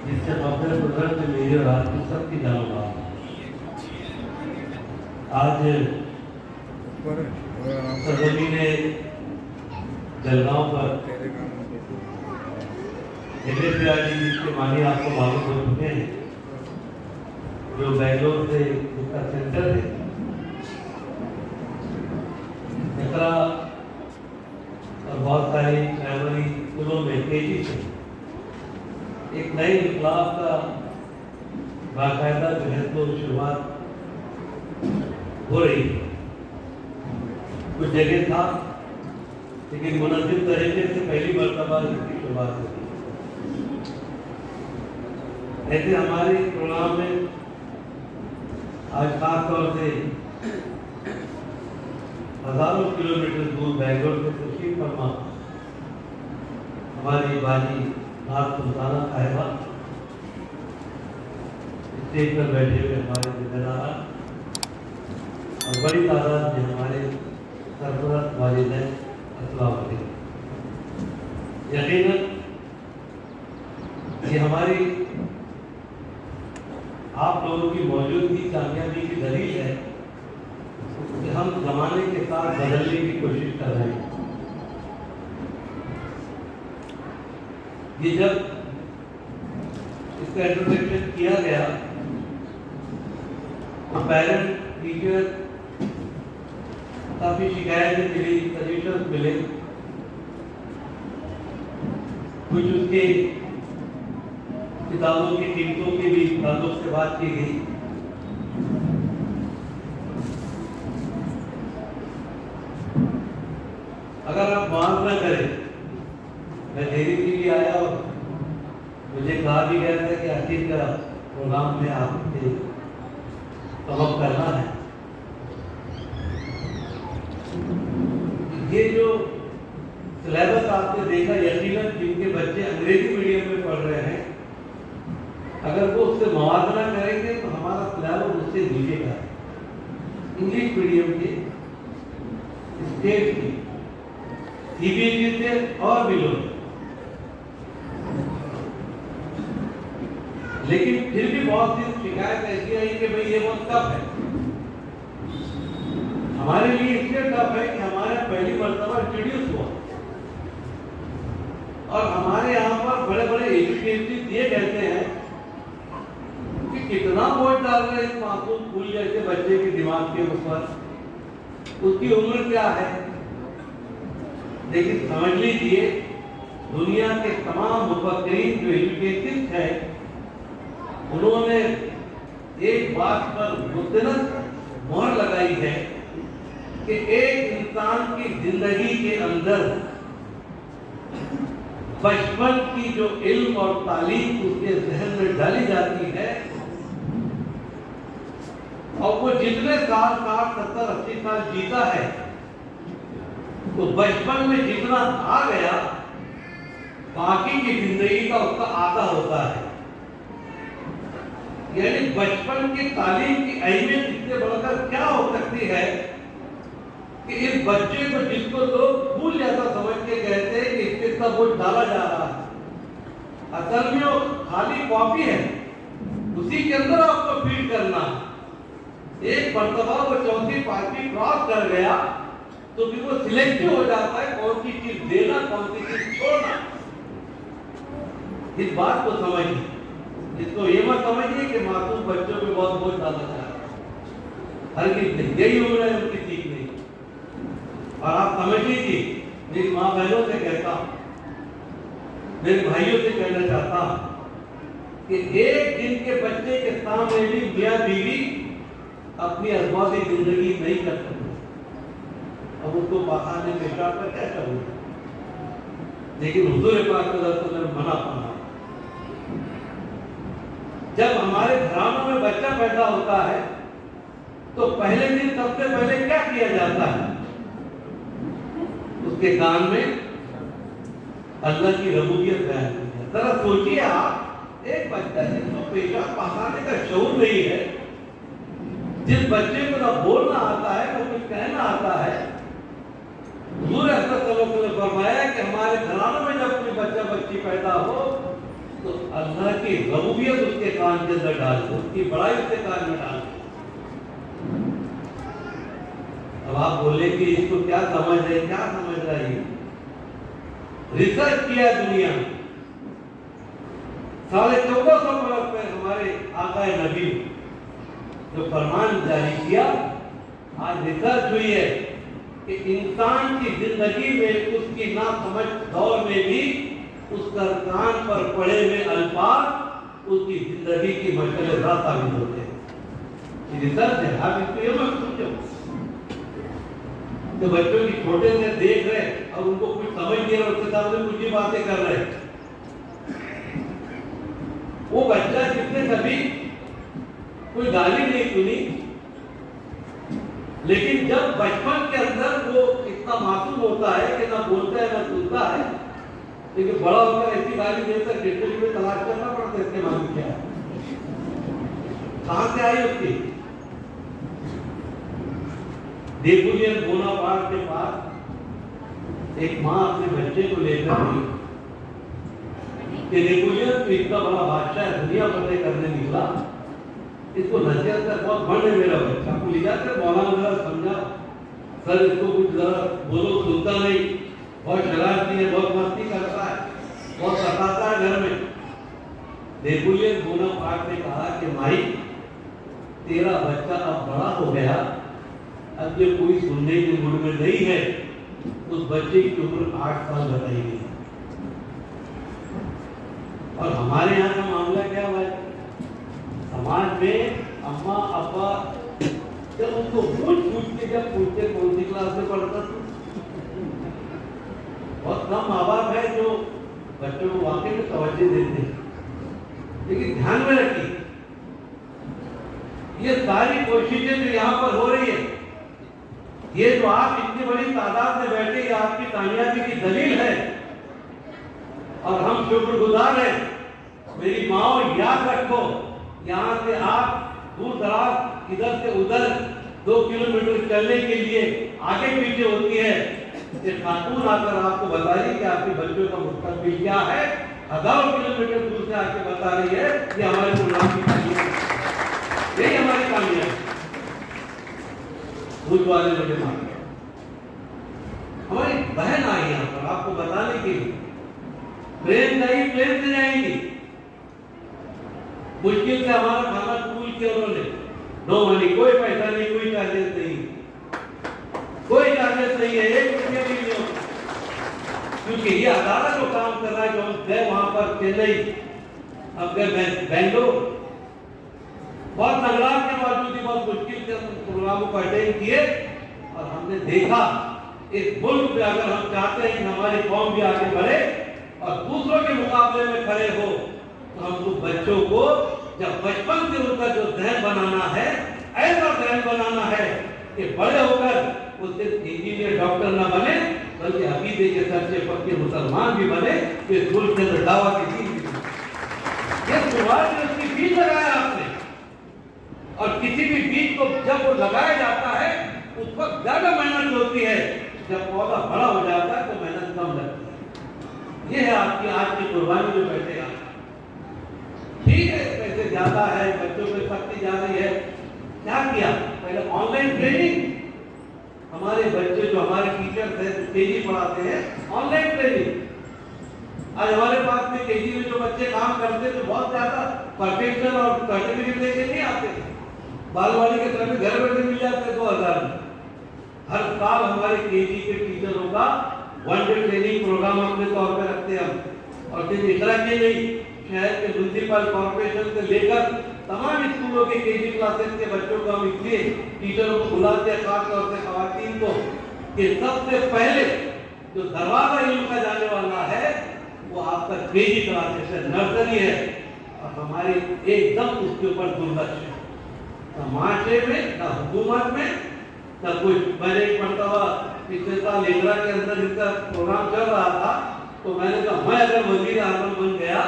जिससे मौके कुदरत से मेरी और आपकी सबकी जाऊँगा। आज सरजमीने जलगांव पर के मानी आपको मालूम हो चुके हैं, जो बेंगलोर से इसका सेंटर है। एकरा और बहुत सारी प्राइमरी स्कूलों में तेजी से एक नए इंकलाब का बाकायदा जो है तो शुरुआत हो रही है। कुछ जगह था लेकिन मुनज़्ज़म तरीके से पहली मरतबा इसकी शुरुआत होती है। ऐसे हमारे प्रोग्राम में आज खास तौर से हजारों किलोमीटर दूर बेंगलोर से तशरीफ फरमा हमारी बाजी नाथ सुल्ताना साहिबा स्टेज पर बैठे हुए हमारे जिम्मेदार और बड़ी तादाद में हमारे सरपरस्त वालिदैन, अस्सलाम वालेकुम। यकीनन ये हमारी आप लोगों की मौजूदगी कामयाबी की दलील है कि हम जमाने के साथ बदलने की कोशिश कर रहे हैं। ये जब इसका इंट्रोडक्शन किया गया तो पेरेंट, टीचर काफी शिकायतें मिली, सजेशन मिले, कुछ उसके किताबों की कीमतों की भी ताल्लुक से बात की गई। अगर आप मांग न करें, मैं देरी के लिए आया और मुझे कहा भी गया था कि आखिर का प्रोग्राम में आपसे सबक करना है। ये जो सिलेबस आपने देखा, यकीनन जिनके बच्चे अंग्रेजी मीडियम में पढ़ रहे हैं, अगर वो उससे मुआवजा करेंगे तो हमारा सिलेबस उससे नीचे का है। इंग्लिश मीडियम के स्टेट की सीबीएसई से और भी लोग, लेकिन फिर भी बहुत सी शिकायत ऐसी आई कि भाई ये बहुत टफ है। हमारे लिए इसलिए टफ है कि हमारे पहली मर्तबा इंट्रोड्यूस हुआ और हमारे यहाँ पर बड़े बड़े एजुकेशन ये कहते हैं कि कितना बोझ डाल रहे हैं इस मासूम फूल जैसे बच्चे के दिमाग के ऊपर, उसकी उम्र क्या है। लेकिन समझ लीजिए, दुनिया के तमाम मुफक्किरीन जो एजुकेटेड हैं, उन्होंने एक बात पर मुस्तनद मोहर लगाई है कि एक इंसान की जिंदगी के अंदर बचपन की जो इल्म और तालीम उसके जहन में डाली जाती है और वो जितने साल 60, 70, 80 साल जीता है, तो बचपन में जितना आ गया बाकी की जिंदगी का उसका आधा होता है। यानी बचपन की तालीम की अहमियत इससे बढ़कर क्या हो सकती है कि इस बच्चे को, जिसको लोग फूल जैसा समझ के कहते हैं कि इसके सब बोझ डाला जा रहा है, असल में वो खाली कॉपी है, उसी के अंदर आपको फीड करना है। एक मर्तबा वो 4वीं 5वीं क्रॉस कर गया तो फिर वो सिलेक्टिव हो जाता है कौन सी चीज देना, कौन सी चीज छोड़ना। इस बात को समझिए, इसको ये मत समझिए कि मासूम बच्चों पे बहुत बोझ डाला जा रहा है। हर किसी नहीं, यही उम्र है उनकी सीखने। और आप समझ लीजिए, मेरी माँ बहनों से कहता हूं, मेरे भाइयों से कहना चाहता हूं कि एक दिन के बच्चे के सामने भी मियां बीवी अपनी अजमाती जिंदगी नहीं कर सकते। अब उसको बहाने पेशाब का क्या करूँ, लेकिन हुजूर पाक ने मना फरमाया। जब हमारे घरानों में बच्चा पैदा होता है तो पहले दिन सबसे पहले क्या किया जाता है, उसके कान में अल्लाह की रबूबियत बयान की है। जरा सोचिए आप, एक बच्चा जिसको पेशाब बहाने का शऊर नहीं है, जिस बच्चे को ना बोलना आता है ना कुछ कहना आता है, हुजूर ने फरमाया कि हमारे घरानों में जब कोई बच्चा बच्ची पैदा हो तो अल्लाह की रबूबियत उसके कान के अंदर डाल दो, उसकी बड़ाई उसके कान में डाल दो। अब आप बोले कि इसको क्या समझ रहे, क्या समझ रहा है? रिसर्च किया दुनिया में 1450 बरस में हमारे आका नबी जो फरमान जारी किया, आज रिसर्च हुई है कि इंसान की जिंदगी में उसकी ना समझ दौर में भी उसका कान पर पड़े हुए अल्फाज उसकी जिंदगी की मशअल राह साबित होते हैं। रिसर्च है, आप इसको ये मत समझो। तो बच्चों की छोटे से देख रहे और उनको कुछ समझ नहीं रहा, उसके सामने कुछ ही बातें कर रहे हैं। वो बच्चा जिसने कभी कोई गाली नहीं सुनी, लेकिन जब बचपन के अंदर वो इतना मासूम होता है कि ना बोलता है ना सुनता है, लेकिन बड़ा होकर ऐसी गाली देता है डिक्शनरी में तलाश करना पड़ता है इसके मालूम क्या है, कहां से आई उसकी। नेपोलियन बोनापार्ट के पास एक माँ अपने बच्चे को लेकर गई कि नेपोलियन तो इतना बड़ा बादशाह दुनिया फतेह करने निकला, इसको नसीहत कर बहुत बड़े मेरा बच्चा को ले जाकर मौलाना जरा समझा, सर इसको कुछ जरा बोलो, सुनता नहीं, बहुत शरारती है, बहुत मस्ती करता है, बहुत सताता है घर में। नेपोलियन बोनापार्ट ने कहा कि माई तेरा बच्चा अब बड़ा हो गया, अब ये कोई सुनने के मूड में नहीं है। उस बच्चे की उम्र 8 साल बताई गई। और हमारे यहाँ का मामला क्या हुआ है, समाज में अम्मा अब्बा जब उनको पूछ के जब पूछते कौन सी क्लास में पढ़ता था, बहुत कम माँ बाप है जो बच्चों को वाकई में तवज्जो देते हैं। लेकिन ध्यान में रखिए, ये सारी कोशिशें जो यहाँ पर हो रही है, ये जो आप इतनी बड़ी तादाद में बैठे, ये आपकी कामयाबी की दलील है और हम शुक्रगुजार हैं। मेरी माओ याद रखो, यहाँ से आप दूर दराज इधर से उधर 2 किलोमीटर चलने के लिए आगे पीछे होती है, ये खातून आकर आपको बता रही कि आपके बच्चों का मुस्तकबिल क्या है, हजारों किलोमीटर दूर से आके बता रही है कि हमारे प्रोग्राम की कामयाबी, यही हमारी कामयाबी। भूत वाले मुझे मार, हमारी बहन आई यहाँ पर आपको बताने के लिए, ट्रेन नहीं, प्लेन से जाएंगी, मुश्किल से हमारा खाना स्कूल के उन्होंने नो मनी, कोई पैसा नहीं, कोई चार्जेस नहीं, कोई चार्जेस नहीं है, 1 रुपया भी नहीं होता, क्योंकि ये अदालत जो काम कर रहा है, जो हम गए वहां पर चेन्नई, अब गए बेंगलोर, बहुत संग्राम के बावजूद भी बहुत मुश्किल से प्रोग्रामों को अटेंड किए और हमने देखा इस मुल्क में अगर हम चाहते हैं कि हमारी कौम भी आगे बढ़े और दूसरों के मुकाबले में खड़े हो, तो हमको बच्चों को जब बचपन से उनका जो जहन बनाना है, ऐसा जहन बनाना है कि बड़े होकर वो सिर्फ इंजीनियर डॉक्टर ना बने, बल्कि अकीदे के सच्चे पक्के मुसलमान भी बने, कि इस मुल्क के अंदर दावा की दीन भी। ये शुरुआत में उसकी बीज लगाया आपने, और किसी भी बीज को जब वो लगाया जाता है उस वक्त ज्यादा मेहनत होती है, जब पौधा बड़ा हो जाता है तो मेहनत कम लगती है। ये है आपकी आज की कुर्बानी जो बैठेगा। ठीक है, पैसे ज्यादा है, बच्चों पे सख्ती ज्यादा है, क्या किया, पहले ऑनलाइन ट्रेनिंग, हमारे बच्चे जो हमारे टीचर्स हैं केजी पढ़ाते हैं, ऑनलाइन ट्रेनिंग। आज हमारे पास में केजी में जो बच्चे काम करते थे बहुत ज्यादा परफेक्शन और सर्टिफिकेट लेके नहीं आते, बालवाड़ी के तरफ घर बैठे मिल जाते 2000 में। हर साल हमारे केजी के टीचरों का 1 डे ट्रेनिंग प्रोग्राम अपने तौर पर रखते हैं हम, और सिर्फ इतना के नहीं, शहर के म्युनिसिपल कॉर्पोरेशन से लेकर तमाम स्कूलों के केजी क्लासेस के बच्चों को हम इसलिए टीचरों को बुलाते हैं, खासतौर से खवातीन को, कि सबसे पहले जो दरवाजा इल्म का जाने वाला है वो आपका केजी क्लासेस है, नर्सरी है, और हमारी एकदम उसके ऊपर दुर्लक्ष्य है। ना माशरे में, ना हुकूमत में, ना कोई। मैंने एक मरतबा पिछले साल इंदिरा के अंदर इसका प्रोग्राम चल रहा था, तो मैंने कहा मैं अगर वजीर आजम बन गया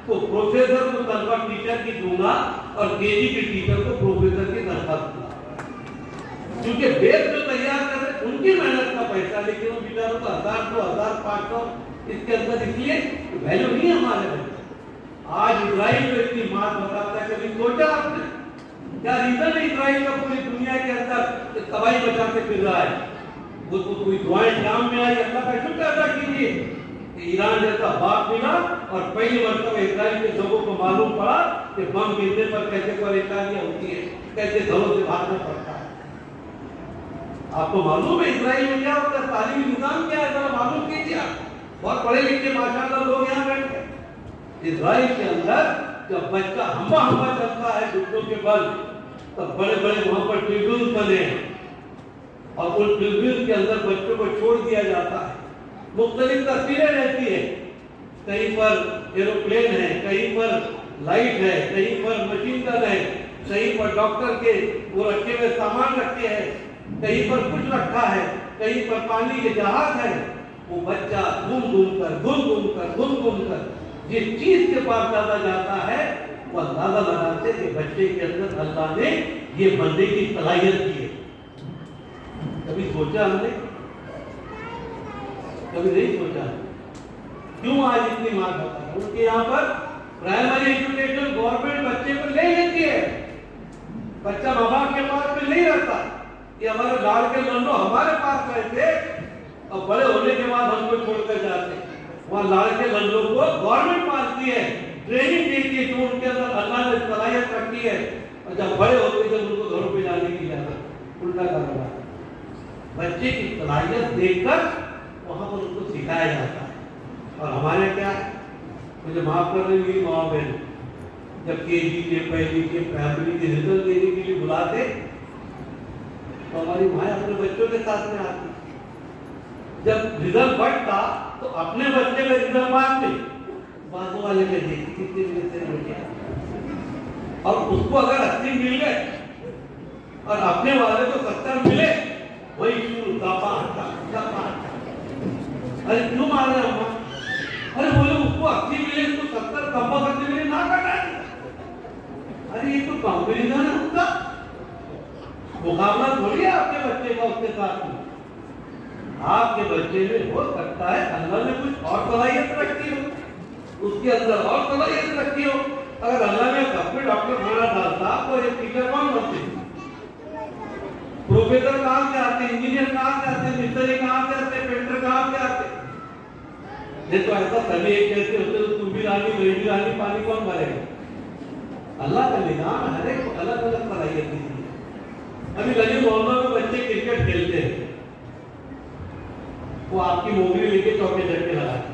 तो प्रोफेसर को तनख्वाह टीचर की दूंगा और केजी के टीचर को प्रोफेसर की तनख्वाह दूंगा, क्योंकि बेस जो तैयार कर रहे उनकी मेहनत का पैसा, लेकिन उन बेचारों को 1000, 2000, 500 इसके अंदर, इसलिए वैल्यू नहीं है हमारे बच्चे। आज इजराइल में इतनी मार बताता है, कभी सोचा आपने क्या रीजन है इजराइल का पूरी दुनिया के अंदर तबाही बचा के फिर रहा है? वो तो कोई दुआएं काम में आई, अल्लाह का शुक्र अदा कीजिए कि ईरान जैसा बाप मिला और पहली मरतबा इजराइल के लोगों को मालूम पड़ा कि बम गिरने पर कैसे परेशानियां होती है, कैसे घरों से भागना पड़ता है। आपको मालूम है इजराइल में क्या होता है, तालीमी निजाम क्या है, जरा मालूम कीजिए आप। बहुत पढ़े लिखे माशाल्लाह लोग यहाँ बैठे। इजराइल के अंदर जब बच्चा हम्बा हम्बा चलता है घुटनों के बल, तब बड़े बड़े वहां पर ट्रिब्यून बने हैं और उन ट्रिब्यून के अंदर बच्चों को छोड़ दिया जाता है। मुख्तलिफ तस्वीरें रहती है, कहीं पर एरोप्लेन है, कहीं पर लाइट है, कहीं पर मशीन गन है, कहीं पर डॉक्टर के वो रखे हुए सामान रखे हैं, कहीं पर कुछ रखा है, कहीं पर पानी के जहाज है। वो बच्चा घूम घूम कर जिस चीज के पास ज्यादा जाता है वो अंदाजा लगाते कि बच्चे के अंदर अल्लाह ने ये बनने की सलाहियत दी है। कभी सोचा हमने? कभी नहीं सोचा। क्यों आज इतनी मार खाता है? उनके यहाँ पर प्राइमरी एजुकेशन गवर्नमेंट बच्चे को ले लेती है, बच्चा माँ बाप के पास में नहीं रहता। ये हमारे लाड़ के लल्लो हमारे पास रहते और बड़े होने के बाद हमको छोड़कर जाते। वहाँ लाड़ के लल्लो को गवर्नमेंट पालती है, ट्रेनिंग देती है, जो उनके अंदर अल्लाह ने सलाहियत रखी है, और जब बड़े होते जब उनको घरों पे जाने की इजाजत, उल्टा कर रहा है। बच्चे की सलाहियत देखकर वहाँ पर उनको सिखाया जाता है। और हमारे क्या, मुझे माफ कर रहे मेरी माँ बहन, जब केजी के पहली के प्राइमरी के रिजल्ट देने के लिए बुलाते तो हमारी माँ अपने बच्चों के साथ में आती। जब रिजल्ट बढ़ता तो अपने बच्चे का रिजल्ट मांगते, बाजू वाले के देखते कितने मिले तेरे बच्चे, और उसको अगर 80 मिल गए और अपने वाले को 70 मिले, वही शुरू दापा। अरे क्यों मार रहे अम्मा? अरे बोले उसको 80 मिले तो 70 कंपल्सरी मिले ना काटा। अरे ये तो कंपैरिजन है उसका, मुकाबला थोड़ी है आपके बच्चे का उसके साथ में। आपके बच्चे में हो सकता है अल्लाह ने कुछ और सलाहियत रखी हो, उसके अंदर और सलाहियत रखी हो। अगर अल्लाह ने सबको डॉक्टर बना डालता तो ये टीचर कौन बनते? प्रोफेसर कहाँ से आते, इंजीनियर कहाँ से आते, मिस्त्री कहाँ से आते, पेंटर कहाँ से आते? ये तो ऐसा सभी एक जैसे होते तो तुम भी रानी मैं भी रानी, पानी कौन भरेगा? अल्लाह का निजाम हर एक अलग अलग सलाहियत दी है। अभी गली मोहल्लों में बच्चे क्रिकेट खेलते हैं, वो आपकी मोगरी लेके चौके झटके लगाते।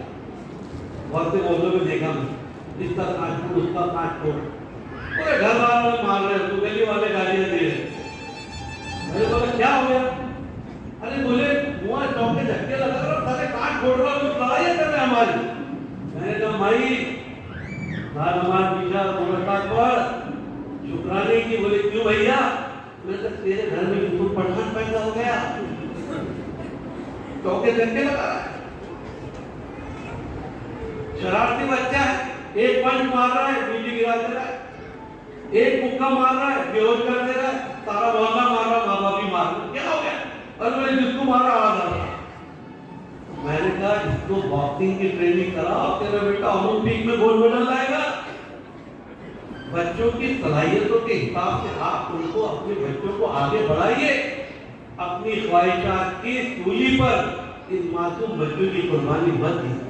बहुत से मोहल्लों में देखा मैं, इसका काट फोड़ उसका काट फोड़, पूरे घर वालों ने मार रहे, तो गली वाले गालियां दे रहे। अरे बोले क्या हो गया? अरे बोले वहाँ चौके झटके लगा रहा, सारे काट फोड़ रहा, तो लड़ाई कर रहे हमारी। मैंने कहा माई ना नमाज पीछा मुलाकात पर शुक्राने की। बोले क्यों भैया? मैंने कहा तेरे घर में बिल्कुल पठान पैदा हो गया, चौके झटके लगा रहा है, शरारती बच्चा है, एक पंच मार रहा है, बिजली गिरा दे रहा है, एक मुक्का मार रहा है, बेहोश कर दे रहा है, सारा मोहल्ला मार रहा, माँ बाप भी मार रहा। क्या हो गया? और मैंने जिसको मारा आवाज आ रहा। मैंने कहा जिसको बॉक्सिंग की ट्रेनिंग कराओ, तेरा बेटा ओलंपिक में गोल्ड मेडल लाएगा। बच्चों की सलाहियतों के हिसाब से आप उनको, अपने बच्चों को आगे बढ़ाइए। अपनी ख्वाहिशात की सूली पर इन मासूम बच्चों की कुर्बानी मत दीजिए।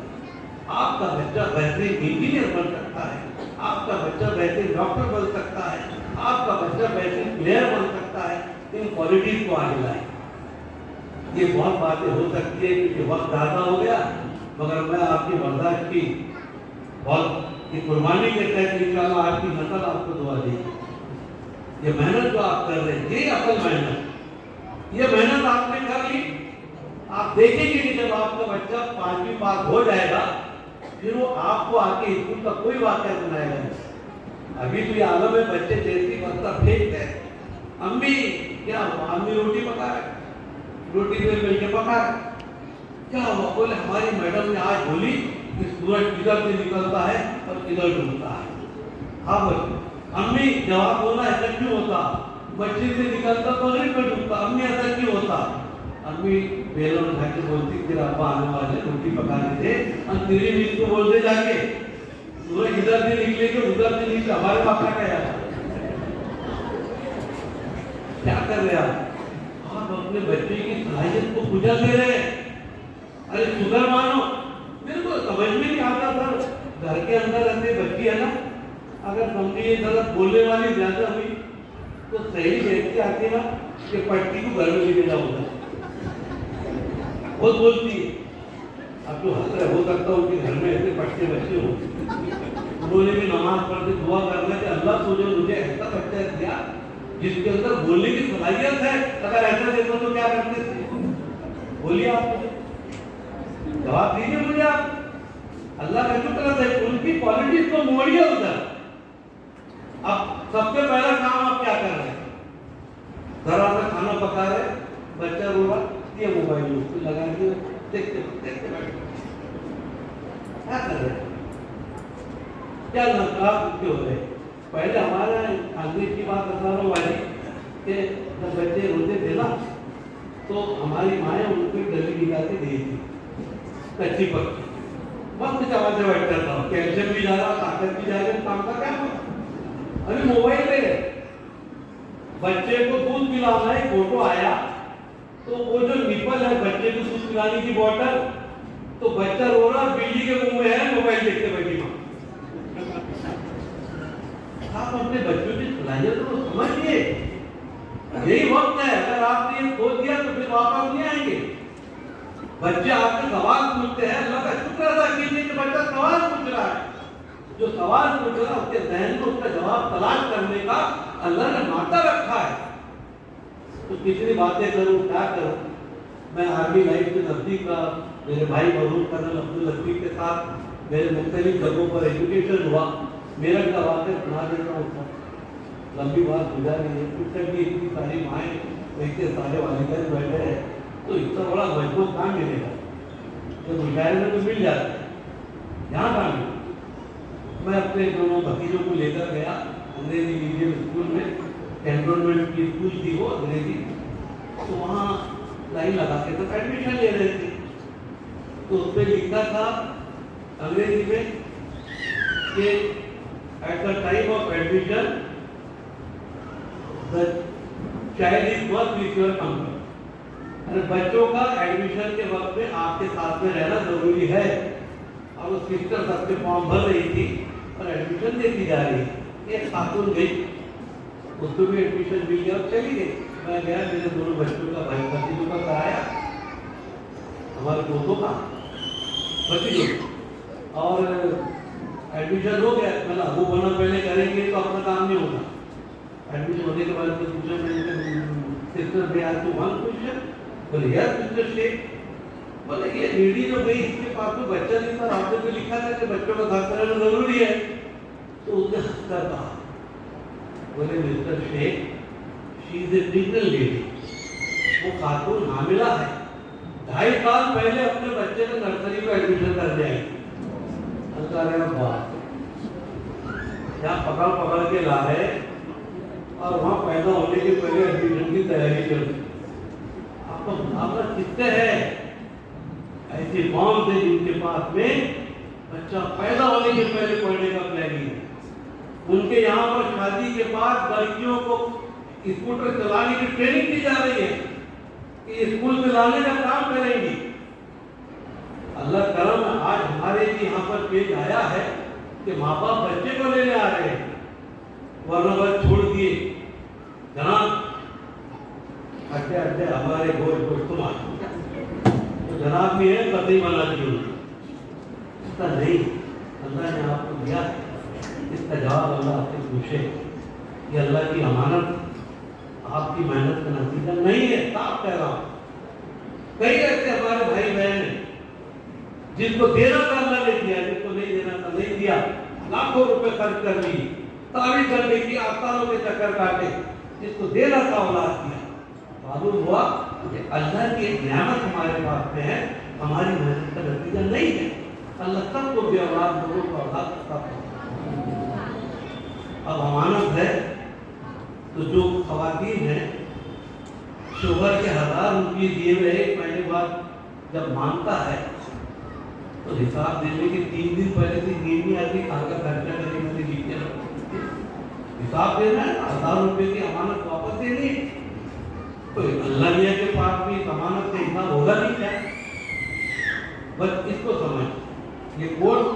आपका बच्चा वैसे इंजीनियर बन सकता है, आपका बच्चा वैसे डॉक्टर बन सकता है, आपका बच्चा वैसे प्लेयर बन सकता है। इन क्वालिटीज को आगे लाए। ये बहुत बातें हो सकती है क्योंकि वक्त ज्यादा हो गया, मगर मैं आपकी बर्दाश्त की बहुत ये कुर्बानी के तहत इंशाअल्लाह आपकी नस्ल आपको दुआ देगी। ये मेहनत जो आप कर रहे हैं, ये असल मेहनत, ये मेहनत आपने कर ली। आप देखेंगे कि जब आपका बच्चा 5वीं पास हो जाएगा, फिर वो आपको आके स्कूल का कोई वाक़या सुनाएगा नहीं। अभी तो ये आलम में बच्चे जैसी बस्ता फेंकते हैं, अम्मी क्या हुआ? अम्मी रोटी पका रहे, रोटी में मिल के पका रहे, क्या हुआ? बोले हमारी मैडम ने आज बोली कि सूरज किधर से निकलता है और किधर डूबता है। हाँ बोले अम्मी जवाब बोला ऐसा क्यों होता? मस्जिद से निकलता तो नहीं पर डूबता। अम्मी ऐसा क्यों होता? अम्मी बेलों उठा के बोलती तेरा अब्बा आने वाले रोटी पकाने थे, और तेरी मीत को बोलते जाके सूरज इधर से निकलेगी उधर से निकले, हमारे पास क्या है? क्या कर रहे आप अपने बच्चे की सलाहियत को पूजा दे रहे हैं। अरे शुगर मानो, मेरे को समझ में नहीं आता सर, घर के अंदर ऐसे बच्ची है ना, अगर समझिए जरा बोलने वाली ज्यादा हुई तो सही व्यक्ति आके ना कि पट्टी को घर में लेके जाऊंगा, बहुत बोलती है। अब तो हंस रहे, हो सकता है उनके घर में ऐसे पट्टे बच्चे हो, उन्होंने भी नमाज पढ़ के दुआ करना कि अल्लाह तुझे मुझे ऐसा बच्चा दिया जिसके अंदर बोलने की सलाहियत है, अगर ऐसा देखो तो क्या करते थे? बोलिए आप मुझे जवाब दीजिए मुझे आप। अल्लाह का शुक्र है उनकी क्वालिटीज को मोड़िए उधर। अब सबसे पहला काम आप क्या कर रहे हैं? घर आकर खाना पका रहे, बच्चा रो रहा, ये मोबाइल उसको लगा के देखते देखते बैठ क्या कर रहे हैं? क्या नकाब क्यों हो रहे? पहले हमारे अंग्रेज की बात बता रहा हूँ वाली कि जब बच्चे रोते थे ना तो हमारी माएँ उनको गली निकाल के दी थी, कच्ची पक्की, मस्त चबाते बैठता था, कैल्शियम भी जा रहा, ताकत भी जा रही, काम का क्या हुआ? अभी मोबाइल पे बच्चे को दूध पिलाना है, फोटो आया तो वो जो निपल है बच्चे को दूध पिलाने की बोतल, तो बच्चा रो रहा, बिल्ली के मुंह में है, मोबाइल देखते बैठी माँ। आप अपने बच्चों की सलाहियत को समझिए, यही वक्त है। अगर आपने ये खो दिया तो फिर वापस नहीं आएंगे। बच्चे आपसे सवाल पूछते हैं, अल्लाह का शुक्र अदा कीजिए कि बच्चा सवाल पूछ रहा है। जो सवाल पूछ रहा है उसके जहन में उसका जवाब तलाश करने का अल्लाह ने माता रखा है। तो कितनी बातें करूं, क्या करूं? मैं आर्मी लाइफ के नजदीक का मेरे भाई मरहूम कर्नल अब्दुल लतीफ के साथ मेरे मुख्तलिफ जगहों पर एजुकेशन हुआ। मेरा का वाक़या सुना देता हूँ, लंबी बात गुजारी है। कुछ भी इतनी सारी माएँ, इतने सारे वालिदैन बैठे हैं, तो इतना बड़ा मजबूत काम मिलेगा तो मुशायरे में तो मिल जाता है, यहाँ काम मिले। मैं अपने दोनों भतीजों को लेकर गया अंग्रेजी मीडियम स्कूल में, कैंटोनमेंट की स्कूल थी वो अंग्रेजी, तो वहाँ लाइन लगा के तो एडमिशन ले रहे थे। तो उस पर लिखा था अंग्रेजी में कि at the time of admission the child is work with your company. अरे बच्चों का एडमिशन के वक्त में आपके साथ में रहना जरूरी है। और वो सिस्टर सबसे फॉर्म भर रही थी और एडमिशन देती जा रही थी। एक खातून गई, उसको भी एडमिशन मिल गया और चली गई। मैं गया, मेरे दोनों बच्चों का भाई भतीजों का कराया, हमारे दोस्तों का भतीजों, और एडमिशन हो गया। मैंने वो बना पहले करेंगे तो अपना काम नहीं होगा। एडमिशन होने के बाद पूछा मैंने, sister they are two one question, बोले यार सिस्टर शेख, बोले ये लेडी जो गई इसके पास तो बच्चा नहीं था, आपने तो लिखा था कि बच्चों का साथ रहना जरूरी है। तो उसने हंसकर कहा, बोले mister Shaikh, she is a pregnant lady, वो खातून हामिला है, 2.5 साल पहले अपने बच्चे को नर्सरी में एडमिशन करने आई। यहाँ पकड़ के ला रहे और वहाँ पैदा होने के पहले एडमिशन की तैयारी कर रही। आपको मुकाबला किससे है? ऐसी कौन थे जिनके पास में बच्चा पैदा होने के पहले पढ़ने का प्लानिंग है। उनके यहाँ पर शादी के बाद लड़कियों को स्कूटर चलाने की ट्रेनिंग दी जा रही है कि स्कूल चलाने का काम करेंगी। अल्लाह करम आज हमारे भी यहाँ पर पेज आया है कि माँ बाप बच्चे को लेने आ रहे हैं, वरना बस छोड़ दिए जनाब अड्डे अड्डे हमारे गोल को तुम्हारे तो जनाब भी है, कतई बना दी उसका नहीं। अल्लाह ने आपको दिया, इसका जवाब अल्लाह आपसे पूछे। ये अल्लाह की अमानत, आपकी मेहनत का नतीजा नहीं है। साफ कह रहा हूँ, कई ऐसे हमारे भाई बहन हैं जिनको देना था अल्लाह ने दिया, जिनको नहीं देना था नहीं दिया। लाखों रुपए खर्च कर ली, तारीफ करने की आस्थानों के चक्कर काटे, जिसको देना था औलाद दिया। मालूम हुआ कि अल्लाह की एक नियामत हमारे पास में है, हमारी मेहनत का नतीजा नहीं है। अल्लाह सबको भी औलाद, लोगों को औलाद सब। अब अमानत है तो जो खवातीन है शोहर के 1000 रुपये दिए हुए 1 महीने बाद जब मांगता है तो हिसाब देने के 3 दिन पहले से नींद नहीं आती, कहाँ का खर्चा करके मैंने जीते हिसाब देना है। 1000 रुपए की अमानत वापस देनी है, तो अल्लाह मियां के पास भी अमानत का हिसाब होगा नहीं क्या? बस इसको समझ, ये कोर्स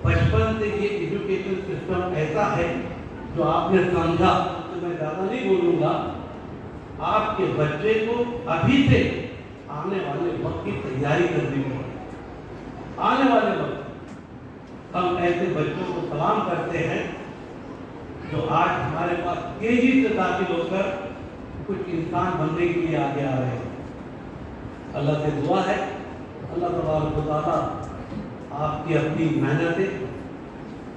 बचपन से ये एजुकेशन सिस्टम ऐसा है जो आपने समझा, तो मैं ज्यादा नहीं बोलूंगा। आपके बच्चे को अभी से आने वाले वक्त की तैयारी करनी पड़ेगी। आने वाले वक्त हम ऐसे बच्चों को सलाम करते हैं जो आज हमारे पास तेजी से दाखिल होकर कुछ इंसान बनने के लिए आगे आ रहे हैं। अल्लाह से दुआ है, अल्लाह तबारक व तआला आपकी अपनी मेहनतें,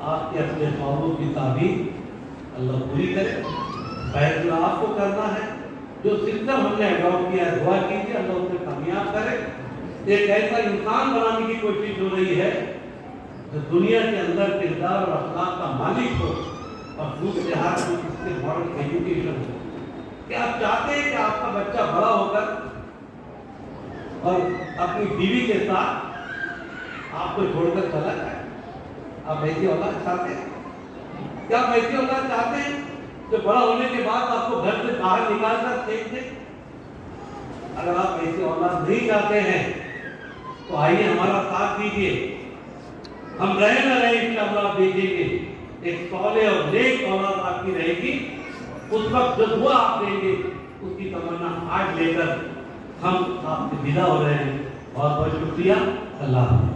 आपके अपने ख्वाबों की ताबीर अल्लाह पूरी करे। फैसला आपको करना है, जो सिस्टम हमने अडॉप्ट किया है दुआ कीजिए अल्लाह उसे कामयाब करे। एक ऐसा इंसान बनाने की कोशिश हो रही है जो दुनिया के अंदर किरदार और अखलाक का मालिक हो, और दूसरे हाथ में इसके मॉडल एजुकेशन हो। क्या आप चाहते हैं कि आपका बच्चा बड़ा होकर और अपनी बीवी के साथ आपको छोड़कर चला जाए? आप ऐसी औलाद चाहते हैं? क्या आप ऐसी औलाद चाहते हैं जो बड़ा होने के बाद आपको घर से बाहर निकालकर फेंक दे? अगर आप ऐसी औलाद नहीं चाहते हैं तो आइए हमारा साथ दीजिए, हम रहे न रहे इंशाअल्लाह आप देखेंगे एक सौले और नेक औलाद आपकी रहेगी। उस वक्त जो दुआ आप देंगे उसकी तमन्ना आज लेकर हम आपसे विदा हो रहे हैं। बहुत बहुत शुक्रिया। अल्लाह हाफ़िज़।